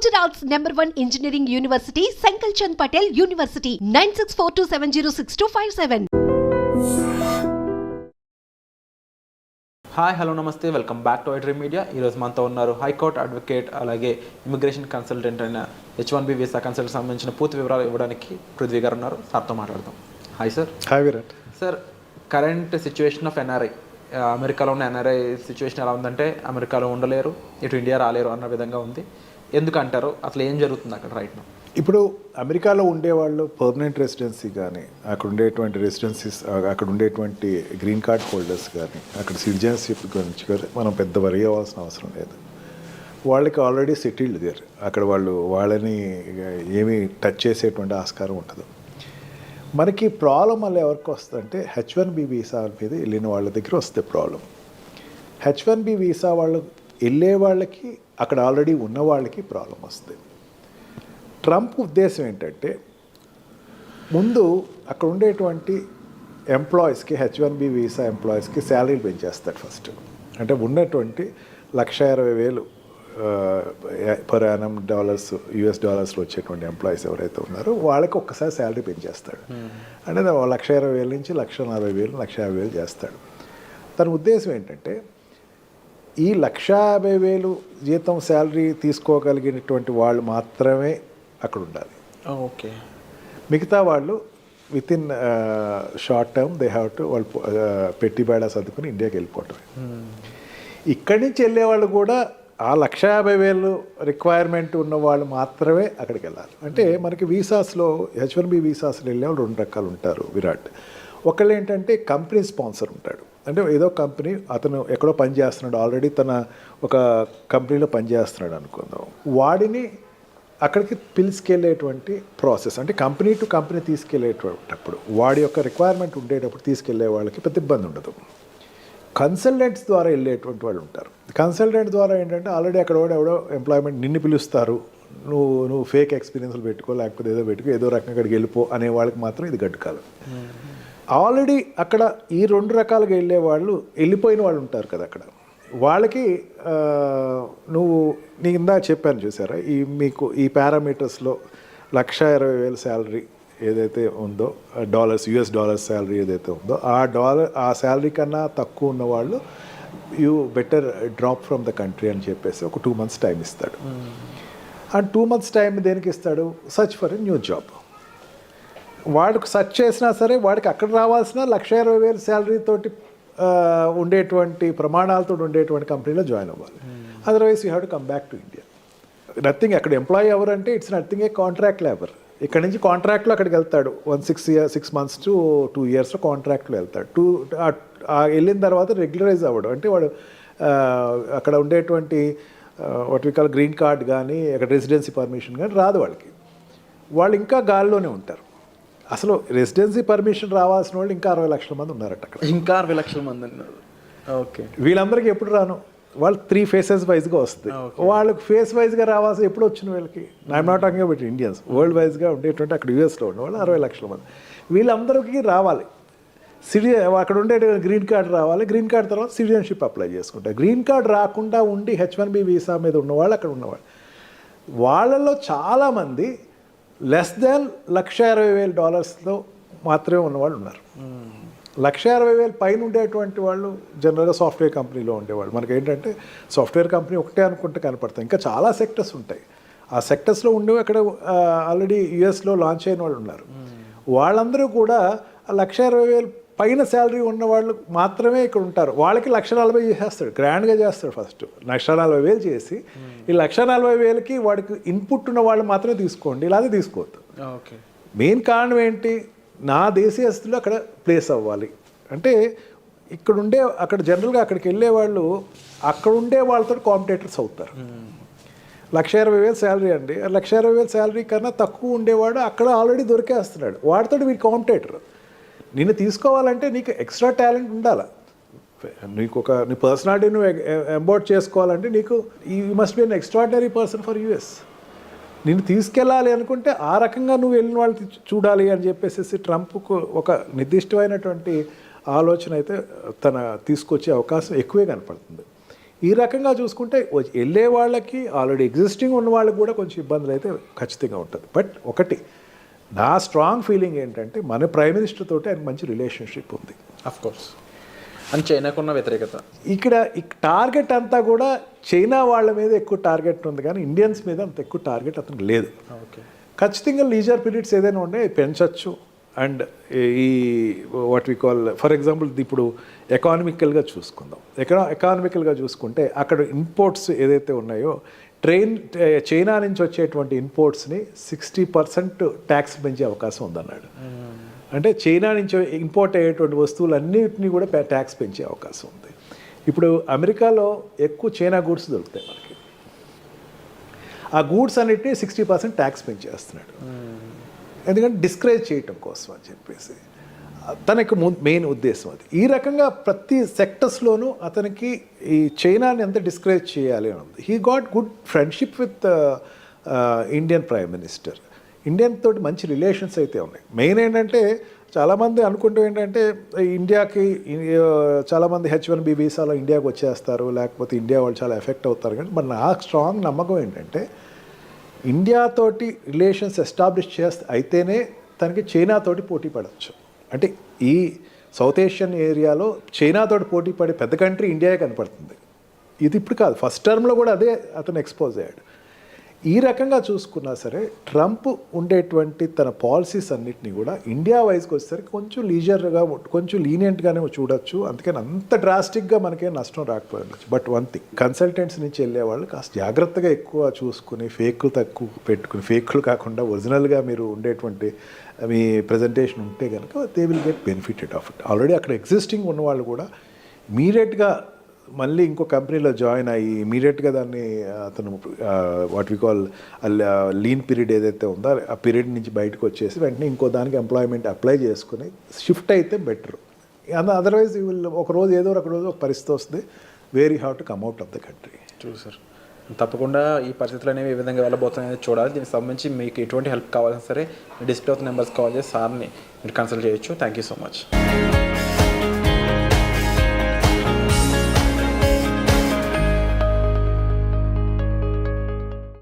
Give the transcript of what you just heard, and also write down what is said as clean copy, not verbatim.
Gujarat's #1 engineering university, Sankal Chand Patel University, 9642706257. Hi hello నమస్తే, welcome back to iDream media. ఈరోజు మనతో ఉన్నారు high court advocate, అలాగే immigration consultant అయిన H1B వీసా కన్సల్ట్ సంబంధించిన పూర్తి వివరాలు ఇవ్వడానికి పృథ్వీ గారు ఉన్నారు. సార్తో మాట్లాడదాం. Hi sir. Hi Virat. Sir, current situation of NRI, అమెరికాలో ఉన్న ఎన్ఆర్ఐ సిచ్యువేషన్ ఎలా ఉందంటే అమెరికాలో ఉండలేరు, ఇటు ఇండియా రాలేరు అన్న విధంగా ఉంది. ఎందుకంటారు? అసలు ఏం జరుగుతుంది అక్కడ రైట్ నౌ? ఇప్పుడు అమెరికాలో ఉండేవాళ్ళు పర్మనెంట్ రెసిడెన్సీ కానీ, అక్కడ ఉండేటువంటి రెసిడెన్సీస్, అక్కడ ఉండేటువంటి గ్రీన్ కార్డ్ హోల్డర్స్ కానీ, అక్కడ సిటిజన్షిప్ గురించి కానీ మనం పెద్ద వరి అవ్వాల్సిన అవసరం లేదు. వాళ్ళకి ఆల్రెడీ సెటిల్డ్ దేర్. అక్కడ వాళ్ళని ఏమీ టచ్ చేసేటువంటి ఆస్కారం ఉండదు. మనకి ప్రాబ్లం వల్ల ఎవరికి వస్తుందంటే H1B వీసా మీద వెళ్ళిన వాళ్ళ దగ్గర వస్తే ప్రాబ్లం. H1B వీసా వాళ్ళు వెళ్ళే వాళ్ళకి, అక్కడ ఆల్రెడీ ఉన్న వాళ్ళకి ప్రాబ్లం వస్తుంది. ట్రంప్ ఉద్దేశం ఏంటంటే ముందు అక్కడ ఉండేటువంటి ఎంప్లాయీస్కి, H1B వీసా ఎంప్లాయీస్కి శాలరీలు పెంచేస్తాడు ఫస్ట్. అంటే ఉన్నటువంటి $1,20,000 పర్ యానం US డాలర్స్లో వచ్చేటువంటి ఎంప్లాయీస్ ఎవరైతే ఉన్నారో వాళ్ళకి ఒక్కసారి శాలరీ పెంచేస్తాడు. అంటే $1,20,000 నుంచి $1,40,000, $1,50,000 చేస్తాడు. తన ఉద్దేశం ఏంటంటే ఈ $150,000 జీతం శాలరీ తీసుకోగలిగినటువంటి వాళ్ళు మాత్రమే అక్కడ ఉండాలి. ఓకే. మిగతా వాళ్ళు with in short term they have to వాళ్ళు పెట్టి బేడా సర్దుకుని ఇండియాకి వెళ్ళిపోవటం. ఇక్కడి నుంచి వెళ్ళేవాళ్ళు కూడా ఆ $150,000 రిక్వైర్మెంట్ ఉన్న వాళ్ళు మాత్రమే అక్కడికి వెళ్ళాలి. అంటే మనకి వీసాస్లో, H1B వీసాస్లో వెళ్ళేవాళ్ళు 2 రకాలు ఉంటారు విరాట్. ఒకళ్ళు ఏంటంటే కంపెనీ స్పాన్సర్ ఉంటాడు. అంటే ఏదో కంపెనీ, అతను ఎక్కడో పని చేస్తున్నాడు, ఆల్రెడీ తన ఒక కంపెనీలో పనిచేస్తున్నాడు అనుకుందాం, వాడిని అక్కడికి పిలుచుకెళ్ళేటువంటి ప్రాసెస్. అంటే కంపెనీ టు కంపెనీ తీసుకెళ్ళేటప్పుడు వాడి యొక్క రిక్వైర్మెంట్ ఉండేటప్పుడు తీసుకెళ్లే వాళ్ళకి పెద్ద ఇబ్బంది ఉండదు. కన్సల్టెంట్స్ ద్వారా వెళ్ళేటువంటి వాళ్ళు ఉంటారు. కన్సల్టెంట్ ద్వారా ఏంటంటే ఆల్రెడీ అక్కడ ఎవడో ఎంప్లాయ్మెంట్ నిన్ను పిలుస్తారు, నువ్వు ఫేక్ ఎక్స్పీరియన్స్లు పెట్టుకో, లేకపోతే ఏదో పెట్టుకో, ఏదో రకంగా అక్కడికి వెళ్ళిపో అనే వాళ్ళకి మాత్రం ఇది గడ్డుకాలం. ఆల్రెడీ అక్కడ ఈ 2 రకాలుగా వెళ్ళే వాళ్ళు, వెళ్ళిపోయిన వాళ్ళు ఉంటారు కదా అక్కడ, వాళ్ళకి నీకు ఇందాక చెప్పాను చూసారా, మీకు ఈ పారామీటర్స్లో $1,20,000 శాలరీ ఏదైతే ఉందో, US డాలర్స్ శాలరీ ఏదైతే ఉందో, ఆ శాలరీ కన్నా తక్కువ ఉన్న వాళ్ళు you better drop from the country అని చెప్పేసి ఒక 2 months టైం ఇస్తాడు. ఆ 2 months టైం దేనికి ఇస్తాడు? Search for a new job. వాడికి సెర్చ్ చేసినా సరే వాడికి అక్కడ రావాల్సిన $1,20,000 శాలరీ తోటి ఉండేటువంటి ప్రమాణాలతో ఉండేటువంటి కంపెనీలో జాయిన్ అవ్వాలి. Otherwise you have to come back to India. Nothing. అక్కడ ఎంప్లాయీ ఎవరంటే it's nothing A contract labour. ఇక్కడ నుంచి కాంట్రాక్ట్లో అక్కడికి వెళ్తాడు. 6 months to 2 yearsలో కాంట్రాక్ట్లో వెళ్తాడు. వెళ్ళిన తర్వాత రెగ్యులరైజ్ అవ్వడు. అంటే వాడు అక్కడ ఉండేటువంటి what we call green card కానీ, అక్కడ రెసిడెన్సీ పర్మిషన్ కానీ రాదు వాళ్ళకి. వాళ్ళు ఇంకా గాలిలోనే ఉంటారు. అసలు రెసిడెన్సీ పర్మిషన్ రావాల్సిన వాళ్ళు ఇంకా 60 లక్షల మంది ఉన్నారట అక్కడ. ఇంకా 60 లక్షల మంది ఉన్నారు. ఓకే. వీళ్ళందరికీ ఎప్పుడు రాను, వాళ్ళు 3 phases వైజ్గా వస్తుంది. వాళ్ళకి ఫేస్ వైజ్గా రావాల్సి ఎప్పుడు వచ్చిన వీళ్ళకి, I'm not talking about Indians, world వైజ్గా ఉండేటువంటి అక్కడ US లో ఉన్న వాళ్ళు 60 లక్షల మంది. వీళ్ళందరికీ రావాలి. అక్కడ ఉండే గ్రీన్ కార్డ్ రావాలి. గ్రీన్ కార్డ్ తర్వాత సిటిజన్షిప్ అప్లై చేసుకుంటారు. గ్రీన్ కార్డ్ రాకుండా ఉండి H1B వీసా మీద ఉన్నవాళ్ళు అక్కడ ఉన్నవాళ్ళు, వాళ్ళలో చాలామంది లెస్ దాన్ $1,20,000 మాత్రమే ఉన్నవాళ్ళు ఉన్నారు. $1,60,000 పైన ఉండేటువంటి వాళ్ళు జనరల్గా సాఫ్ట్వేర్ కంపెనీలో ఉండేవాళ్ళు. మనకి ఏంటంటే సాఫ్ట్వేర్ కంపెనీ ఒకటే అనుకుంటే కనపడతాయి, ఇంకా చాలా సెక్టర్స్ ఉంటాయి. ఆ సెక్టర్స్లో ఉండేవి అక్కడ ఆల్రెడీ US లో లాంచ్ అయిన వాళ్ళు ఉన్నారు. వాళ్ళందరూ కూడా $1,60,000 పైన శాలరీ ఉన్న వాళ్ళు మాత్రమే ఇక్కడ ఉంటారు. వాళ్ళకి $1,40,000 చేసేస్తాడు, గ్రాండ్గా చేస్తాడు. ఫస్ట్ $1,40,000 చేసి ఈ $1,40,000కి వాడికి ఇన్పుట్ ఉన్న వాళ్ళు మాత్రమే తీసుకోండి, ఇలాగే తీసుకోవద్దు. ఓకే. మెయిన్ కారణం ఏంటి? నా దేశీయస్తులు అక్కడ ప్లేస్ అవ్వాలి. అంటే అక్కడ జనరల్గా అక్కడికి వెళ్ళే వాళ్ళు అక్కడ ఉండే వాళ్ళతో కాంపిటేటర్స్ అవుతారు. $1,20,000 శాలరీ అండి, $1,20,000 శాలరీ కన్నా తక్కువ ఉండేవాడు అక్కడ ఆల్రెడీ దొరికేస్తున్నాడు. వాడితో వీడి కాంపిటేటర్. నిన్ను తీసుకోవాలంటే నీకు ఎక్స్ట్రా టాలెంట్ ఉండాలి. నీ పర్సనాలిటీ నువ్వు ఎంబోర్డ్ చేసుకోవాలంటే నీకు you must be an extraordinary person for US. నిన్ను తీసుకెళ్ళాలి అనుకుంటే ఆ రకంగా నువ్వు వెళ్ళిన వాళ్ళు చూడాలి అని చెప్పేసి ట్రంప్కు ఒక నిర్దిష్టమైనటువంటి ఆలోచన అయితే తీసుకొచ్చే అవకాశం ఎక్కువే కనపడుతుంది. ఈ రకంగా చూసుకుంటే వెళ్ళే వాళ్ళకి ఆల్రెడీ ఎగ్జిస్టింగ్ ఉన్న వాళ్ళకి కూడా కొంచెం ఇబ్బందులు అయితే ఖచ్చితంగా ఉంటుంది. బట్ ఒకటి నా స్ట్రాంగ్ ఫీలింగ్ ఏంటంటే మన ప్రైమ్ మినిస్టర్ తోటి ఆయన మంచి రిలేషన్షిప్ ఉంది. Of course. అని చైనాకున్న వ్యతిరేకత ఇక్కడ టార్గెట్ అంతా కూడా చైనా వాళ్ళ మీద ఎక్కువ టార్గెట్ ఉంది, కానీ ఇండియన్స్ మీద అంత ఎక్కువ టార్గెట్ అతనికి లేదు. ఓకే. ఖచ్చితంగా లీజర్ పీరియడ్స్ ఏదైనా ఉంటే పెంచవచ్చు. అండ్ ఈ what we call for example ఇప్పుడు ఎకానమికల్గా చూసుకుందాం. ఎకానమికల్గా చూసుకుంటే అక్కడ ఇంపోర్ట్స్ ఏదైతే ఉన్నాయో చైనా నుంచి వచ్చేటువంటి ఇంపోర్ట్స్ని 60% ట్యాక్స్ పెంచే అవకాశం ఉందన్నాడు. అంటే చైనా నుంచి ఇంపోర్ట్ అయ్యేటువంటి వస్తువులన్నిటినీ కూడా ట్యాక్స్ పెంచే అవకాశం ఉంది. ఇప్పుడు అమెరికాలో ఎక్కువ చైనా గూడ్స్ దొరుకుతాయి మనకి. ఆ గూడ్స్ అన్నిటినీ 60% ట్యాక్స్ పెంచేస్తున్నాడు, ఎందుకంటే డిస్కరేజ్ చేయటం కోసం అని చెప్పేసి తనకి మెయిన్ ఉద్దేశం అది. ఈ రకంగా ప్రతి సెక్టర్స్లోనూ అతనికి ఈ చైనాని ఎంత డిస్కరేజ్ చేయాలి అని ఉంది. He got good friendship with Indian prime minister. Indian తోటి మంచి రిలేషన్స్ అయితే ఉన్నాయి. మెయిన్ ఏంటంటే చాలామంది అనుకుంటూ ఏంటంటే ఇండియాకి చాలామంది H1B వీసాలో ఇండియాకి వచ్చేస్తారు, లేకపోతే ఇండియా వాళ్ళు చాలా ఎఫెక్ట్ అవుతారు. కానీ మరి నాకు స్ట్రాంగ్ నమ్మకం ఏంటంటే ఇండియాతోటి రిలేషన్స్ ఎస్టాబ్లిష్ అయితేనే తనకి చైనాతోటి పోటీ పడవచ్చు. అంటే ఈ సౌత్ ఏషియన్ ఏరియాలో చైనాతోటి పోటీ పడే పెద్ద కంట్రీ ఇండియాయే కనపడుతుంది. ఇది ఇప్పుడు కాదు, ఫస్ట్ టర్మ్లో కూడా అదే అతను ఎక్స్పోజ్ అయ్యాడు. ఈ రకంగా చూసుకున్నా సరే ట్రంప్ ఉండేటువంటి తన పాలసీస్ అన్నిటినీ కూడా ఇండియా వైజ్కి వచ్చేసరికి కొంచెం లీజర్గా కొంచెం లీనియంట్గానే చూడొచ్చు. అందుకని అంత డ్రాస్టిక్గా మనకేం నష్టం రాకపోవచ్చు. బట్ వన్ థింగ్, కన్సల్టెంట్స్ నుంచి వెళ్ళేవాళ్ళు కాస్త జాగ్రత్తగా ఎక్కువ చూసుకుని ఫేక్లు తక్కువ పెట్టుకుని, ఫేక్లు కాకుండా ఒరిజినల్గా మీరు ఉండేటువంటి మీ ప్రజెంటేషన్ ఉంటే కనుక they will get benefited of it. Already అక్కడ ఎగ్జిస్టింగ్ ఉన్నవాళ్ళు కూడా ఇమీడియట్గా మళ్ళీ ఇంకో కంపెనీలో జాయిన్ అయ్యి ఇమీడియట్గా దాన్ని అతను what we call lean period ఏదైతే ఉందో ఆ పీరియడ్ నుంచి బయటకు వచ్చేసి వెంటనే ఇంకో దానికి ఎంప్లాయ్మెంట్ అప్లై చేసుకుని షిఫ్ట్ అయితే బెటర్. అదర్వైజ్ వీళ్ళు ఒకరోజు ఏదో ఒక రోజు ఒక పరిస్థితి వస్తుంది, where you have to come out of the country. చూడు సార్, తప్పకుండా ఈ పరిస్థితులు అనేవి ఏ విధంగా వెళ్ళబోతున్నాయని చూడాలి. దీనికి సంబంధించి మీకు ఎటువంటి హెల్ప్ కావాలన్నా సరే డిస్ప్లే అవుతున్న నెంబర్స్ కాల్ చేసి సార్ని మీరు కన్సల్ట్ చేయొచ్చు. Thank you so much.